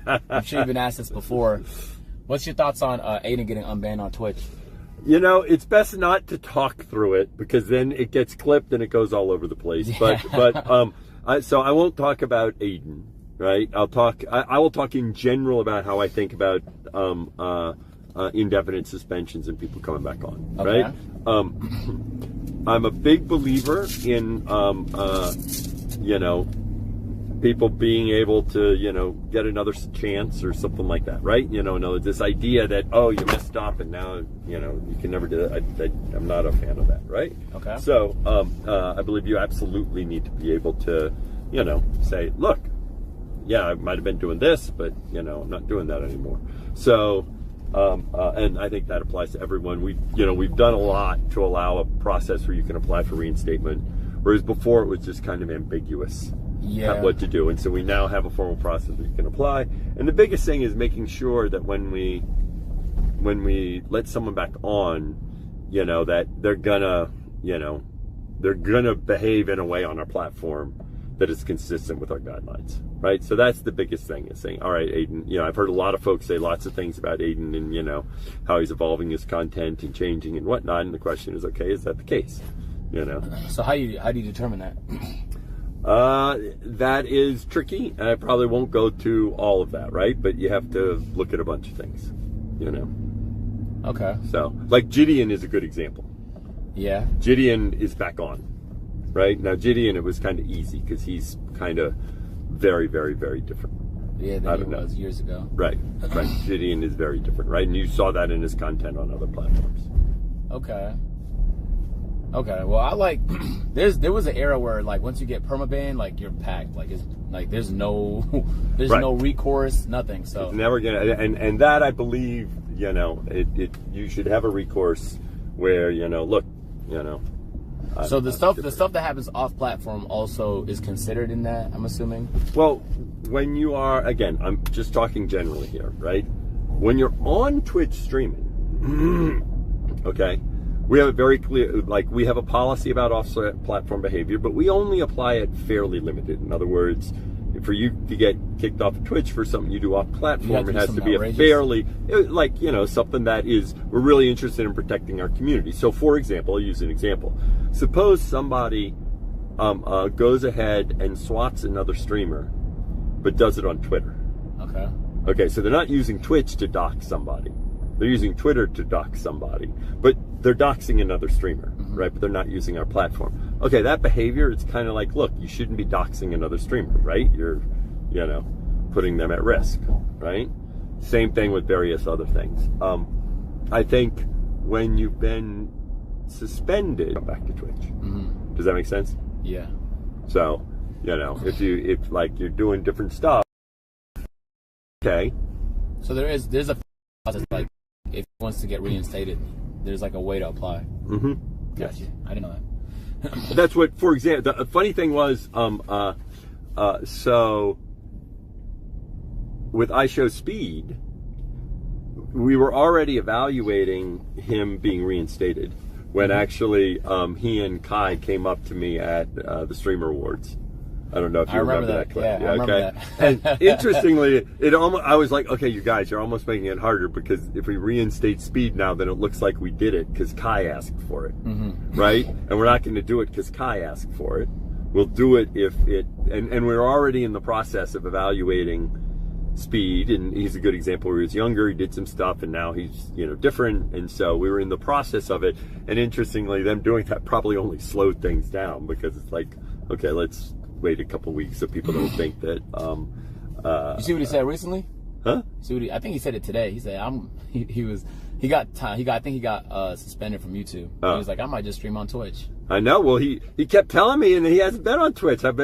I'm sure you've been asked this before. What's your thoughts on Adin getting unbanned on Twitch? You know, it's best not to talk through it because then it gets clipped and it goes all over the place. Yeah. So I won't talk about Adin, right? I will talk in general about how I think about indefinite suspensions and people coming back on, okay. right? I'm a big believer in people being able to, get another chance or something like that, right? This idea that, oh, you messed up and now, you can never do that. I'm not a fan of that, right? Okay. So I believe you absolutely need to be able to, say, look, yeah, I might have been doing this, but, I'm not doing that anymore. So, and I think that applies to everyone. We've done a lot to allow a process where you can apply for reinstatement, whereas before it was just kind of ambiguous. Yeah. What to do, and so we now have a formal process that you can apply. And the biggest thing is making sure that when we let someone back on, that they're gonna behave in a way on our platform that is consistent with our guidelines, right? So that's the biggest thing, is saying, all right, Adin, I've heard a lot of folks say lots of things about Adin and how he's evolving his content and changing and whatnot, and the question is, okay, is that the case? So how do you determine that? That is tricky, and I probably won't go to all of that, right? But you have to look at a bunch of things, Okay. So, like Gideon is a good example. Yeah. Gideon is back on, right? Now, Gideon, it was kind of easy because he's kind of very, very, very different. Yeah, than he was years ago. Right. Gideon is very different, right? And you saw that in his content on other platforms. Okay, well, I like. There was an era where, like, once you get permaban, you're packed. There's no recourse, nothing. So it's never gonna. And that, I believe, you should have a recourse where look. So the stuff that happens off platform also is considered in that, I'm assuming. Well, when you are, again, I'm just talking generally here, right? When you're on Twitch streaming, okay. We have a very clear, we have a policy about off-platform behavior, but we only apply it fairly limited. In other words, for you to get kicked off of Twitch for something you do off-platform, it has to be outrageous. A fairly, something that is, we're really interested in protecting our community. So, for example, I'll use an example. Suppose somebody goes ahead and swats another streamer, but does it on Twitter. Okay, so they're not using Twitch to dox somebody. They're using Twitter to dox somebody, but they're doxing another streamer, right? But they're not using our platform. Okay, that behavior, it's kind of like, look, you shouldn't be doxing another streamer, right? You're, putting them at risk, right? Same thing with various other things. I think when you've been suspended, come back to Twitch. Does that make sense? Yeah. So, if you're doing different stuff, okay. So there's a process, if he wants to get reinstated, there's a way to apply. Gotcha. Yes. I didn't know that. That's what, for example, the funny thing was, so with iShowSpeed, we were already evaluating him being reinstated when actually he and Kai came up to me at the Streamer Awards. I don't know if you remember that clip. Yeah, I remember that. And interestingly, I was like, okay, you guys, you're almost making it harder because if we reinstate Speed now, then it looks like we did it because Kai asked for it, right? And we're not going to do it because Kai asked for it. We'll do it if it, and we're already in the process of evaluating Speed, and he's a good example where he was younger, he did some stuff, and now he's, different, and so we were in the process of it. And interestingly, them doing that probably only slowed things down because it's like, okay, let's wait a couple weeks so people don't think that. You see what he said recently? Huh? I think he said it today. He said he got suspended from YouTube. He was like, I might just stream on Twitch. I know. Well, he kept telling me, and he hasn't been on Twitch. When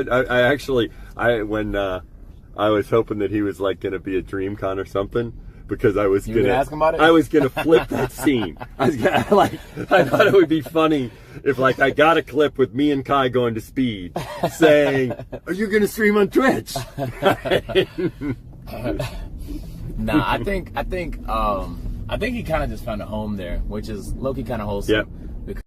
I was hoping that he was going to be at DreamCon or something. Because I was gonna ask him about it? I was gonna flip that scene. I thought it would be funny if I got a clip with me and Kai going to Speed saying, "Are you gonna stream on Twitch?" Nah, I think he kind of just found a home there, which is low-key kind of wholesome. Yep.